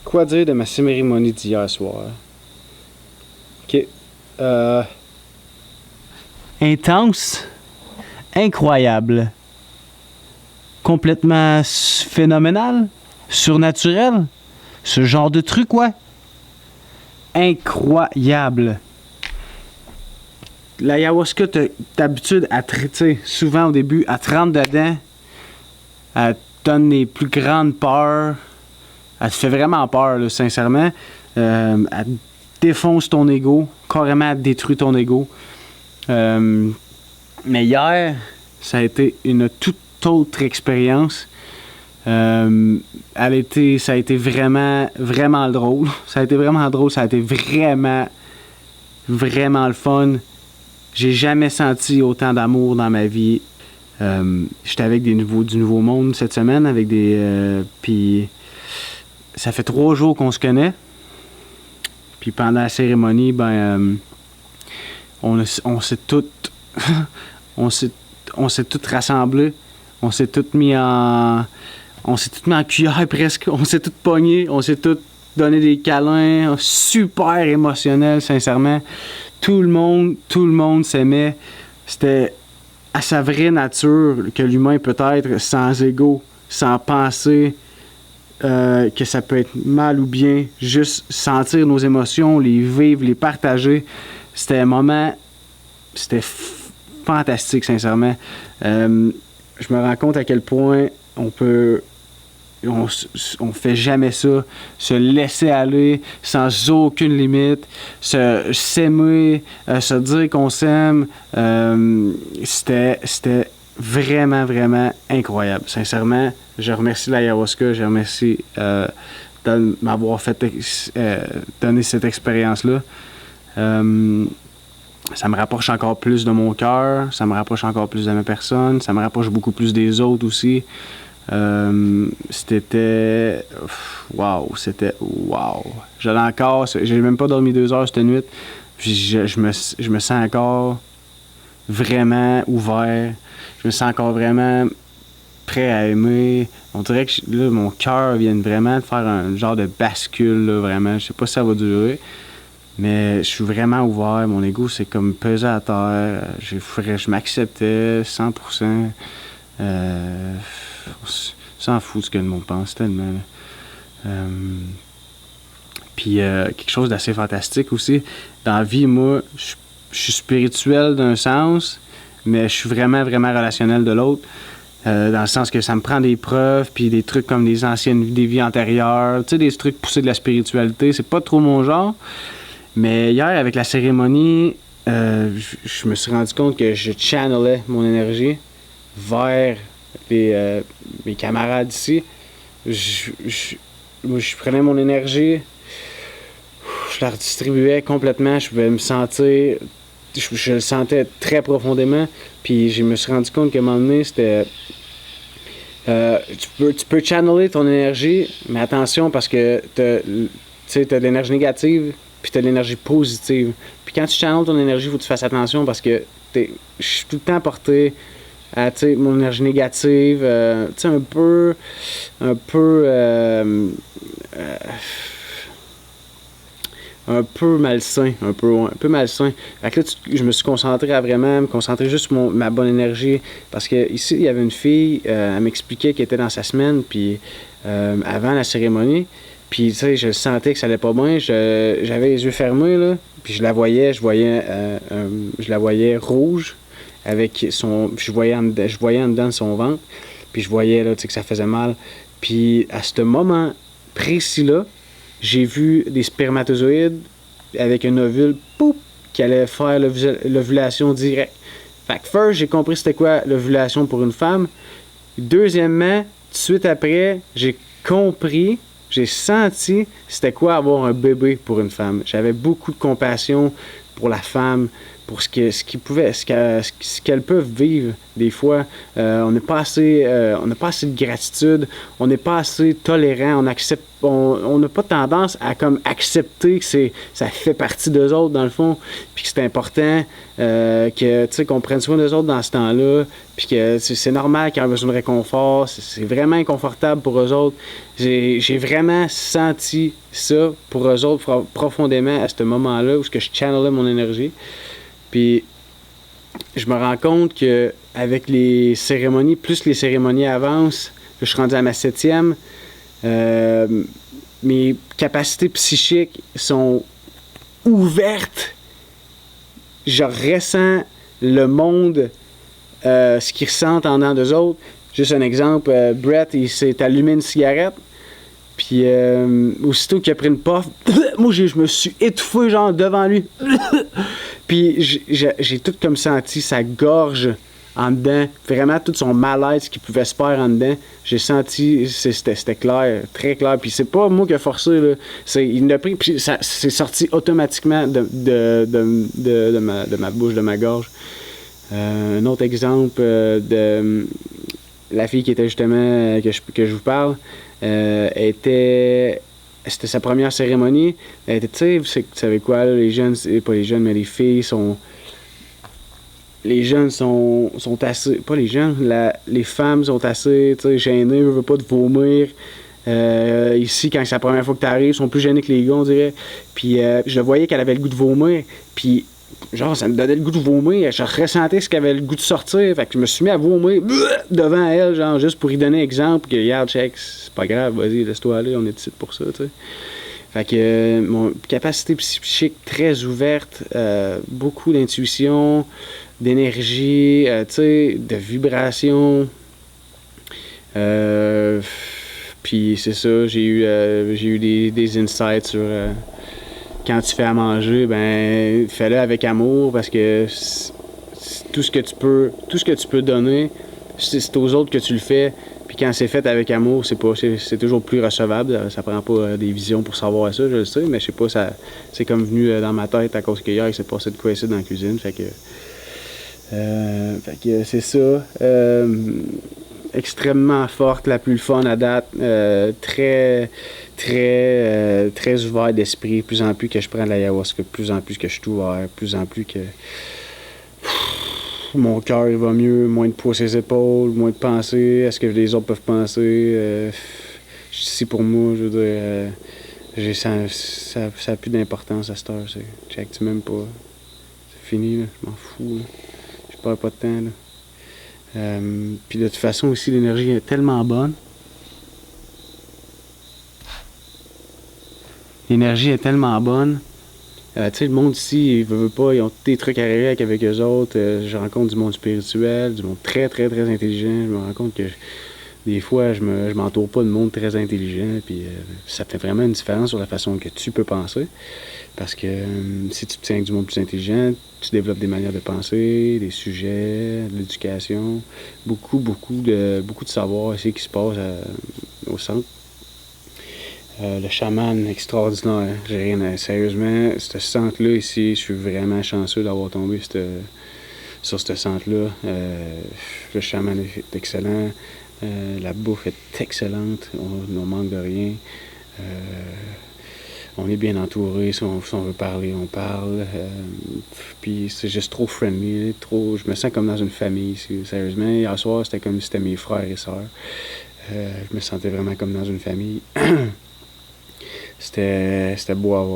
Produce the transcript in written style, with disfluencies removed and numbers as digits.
Quoi dire de ma cérémonie d'hier soir? Ok. Intense, incroyable, complètement phénoménal, surnaturel, ce genre de truc, ouais. Incroyable. L'ayahuasca, t'as d'habitude à traiter, souvent au début, à te rendre dedans, elle te donne les plus grandes peurs, elle te fait vraiment peur, là, sincèrement. Elle défonce ton ego, carrément elle détruit ton ego. Mais hier, ça a été une toute autre expérience. Ça a été vraiment, vraiment drôle. Ça a été vraiment drôle, ça a été vraiment, vraiment le fun. J'ai jamais senti autant d'amour dans ma vie. J'étais avec du nouveau monde cette semaine, avec puis ça fait 3 jours qu'on se connaît. Puis pendant la cérémonie, on s'est toutes on s'est toutes rassemblés. On s'est toutes mis en cuillère presque. On s'est toutes pognés. On s'est toutes donné des câlins. Super émotionnel, sincèrement. Tout le monde s'aimait. C'était à sa vraie nature que l'humain peut être sans ego, sans pensée, que ça peut être mal ou bien. Juste sentir nos émotions, les vivre, les partager. C'était un moment... C'était fantastique, sincèrement. Je me rends compte à quel point on fait jamais ça, se laisser aller sans aucune limite, s'aimer, se dire qu'on s'aime. C'était vraiment, vraiment incroyable. Sincèrement, je remercie l'ayahuasca, je remercie de m'avoir fait donner cette expérience-là. Ça me rapproche encore plus de mon cœur, ça me rapproche encore plus de ma personne, ça me rapproche beaucoup plus des autres aussi. C'était... Wow, c'était... Wow. J'allais encore... J'ai même pas dormi 2 heures cette nuit. Puis je me sens encore vraiment ouvert. Je me sens encore vraiment prêt à aimer. On dirait que là, mon cœur vient vraiment de faire un genre de bascule, là, vraiment. Je sais pas si ça va durer. Mais je suis vraiment ouvert. Mon ego, c'est comme pesé à terre. Je m'acceptais 100%. On s'en fout de ce que le monde pense tellement. Puis quelque chose d'assez fantastique aussi. Dans la vie, moi, je suis spirituel d'un sens, mais je suis vraiment, vraiment relationnel de l'autre. Dans le sens que ça me prend des preuves, puis des trucs comme des vies antérieures. Tu sais, des trucs poussés de la spiritualité. C'est pas trop mon genre. Mais hier, avec la cérémonie, je me suis rendu compte que je channelais mon énergie vers mes camarades ici. Je prenais mon énergie, je la redistribuais complètement, je pouvais me sentir... Je le sentais très profondément, puis je me suis rendu compte qu'à un moment donné, c'était... tu peux channeler ton énergie, mais attention parce que t'as de l'énergie négative, puis tu as de l'énergie positive. Puis quand tu channels ton énergie, il faut que tu fasses attention parce que je suis tout le temps porté à mon énergie négative, un peu malsain, un peu malsain. Fait que là, je me suis concentré à vraiment me concentrer juste sur ma bonne énergie. Parce que ici, il y avait une fille, elle m'expliquait qu'elle était dans sa semaine, puis avant la cérémonie. Puis, tu sais, je sentais que ça allait pas bien. J'avais les yeux fermés, là. Puis je la voyais rouge. Avec son... Je voyais en dedans de son ventre. Puis je voyais, là, tu sais, que ça faisait mal. Puis à ce moment précis-là, j'ai vu des spermatozoïdes avec un ovule, poup, qui allait faire l'ovulation directe. Fait que first, j'ai compris c'était quoi l'ovulation pour une femme. Deuxièmement, tout de suite après, j'ai senti c'était quoi avoir un bébé pour une femme. J'avais beaucoup de compassion pour la femme, pour ce qu'elles peuvent vivre des fois. On n'a pas assez de gratitude, on n'est pas assez tolérant, on n'a pas tendance à comme accepter que ça fait partie d'eux autres dans le fond, puis que c'est important qu'on prenne soin d'eux autres dans ce temps-là, puis que c'est normal qu'ils aient besoin de réconfort, c'est vraiment inconfortable pour eux autres. J'ai vraiment senti ça pour eux autres profondément à ce moment-là où je channelais mon énergie. Puis je me rends compte que avec les cérémonies, plus les cérémonies avancent, je suis rendu à ma 7e, mes capacités psychiques sont ouvertes. Je ressens le monde, ce qu'ils ressentent en dedans d'eux autres. Juste un exemple, Brett, il s'est allumé une cigarette. Puis aussitôt qu'il a pris une puff, moi je me suis étouffé genre devant lui. Puis j'ai tout comme senti sa gorge en dedans, vraiment tout son malaise qui pouvait se faire en dedans. J'ai senti, c'était clair, très clair. Puis c'est pas moi qui ai forcé, là. Il l'a pris, puis ça c'est sorti automatiquement de ma bouche, de ma gorge. Un autre exemple de la fille qui était justement, que je vous parle, c'était sa première cérémonie. Elle était, tu sais, vous savez quoi, là, les jeunes, pas les jeunes, mais les filles sont... Les jeunes sont assez... Pas les jeunes, les femmes sont assez, tu sais, gênées, ne veulent pas te vomir. Ici, quand c'est la première fois que tu arrives, ils sont plus gênés que les gars, on dirait. Puis je voyais qu'elle avait le goût de vomir. Puis genre, ça me donnait le goût de vomir. Je ressentais ce qu'elle avait le goût de sortir. Fait que je me suis mis à vomir devant elle, genre, juste pour y donner exemple. Que, regarde, check, c'est pas grave, vas-y, laisse-toi aller, on est ici pour ça, tu sais. Fait que mon capacité psychique très ouverte, beaucoup d'intuition, d'énergie, tu sais, de vibration. Puis c'est ça, j'ai eu des insights sur... quand tu fais à manger, ben fais-le avec amour parce que tout ce que tu peux donner, c'est aux autres que tu le fais. Puis quand c'est fait avec amour, c'est toujours plus recevable. Ça prend pas des visions pour savoir ça, je le sais, mais je sais pas, c'est comme venu dans ma tête à cause qu'hier il s'est passé de quoi ici dans la cuisine. Fait que c'est ça. Extrêmement forte, la plus fun à date, très ouvert d'esprit, plus en plus que je prends de l'ayahuasca, plus en plus que je suis ouvert, plus en plus que mon cœur va mieux, moins de poids sur les épaules, moins de penser à ce que les autres peuvent penser. Si pour moi, je veux dire, ça n'a plus d'importance à cette heure. J'active même pas. C'est fini, là, je m'en fous. Là. Je perds pas de temps. Là. Puis de toute façon aussi, l'énergie est tellement bonne. L'énergie est tellement bonne. Tu sais, le monde ici, ils veulent pas, ils ont tous des trucs à régler avec eux autres. Je rencontre du monde spirituel, du monde très, très, très intelligent. Je me rends compte que des fois, je m'entoure pas de monde très intelligent. Puis ça fait vraiment une différence sur la façon que tu peux penser. Parce que si tu te tiens avec du monde plus intelligent, tu développes des manières de penser, des sujets, de l'éducation, beaucoup de savoir ici qui se passe au centre. Le chaman extraordinaire. Sérieusement, ce centre-là ici, je suis vraiment chanceux d'avoir tombé sur ce centre-là. Le chaman est excellent. La bouffe est excellente. On manque de rien. On est bien entouré. Si on veut parler, on parle. Puis c'est juste trop friendly. Je me sens comme dans une famille ici. Sérieusement, hier soir, c'était comme si c'était mes frères et sœurs. Je me sentais vraiment comme dans une famille. C'était beau à voir.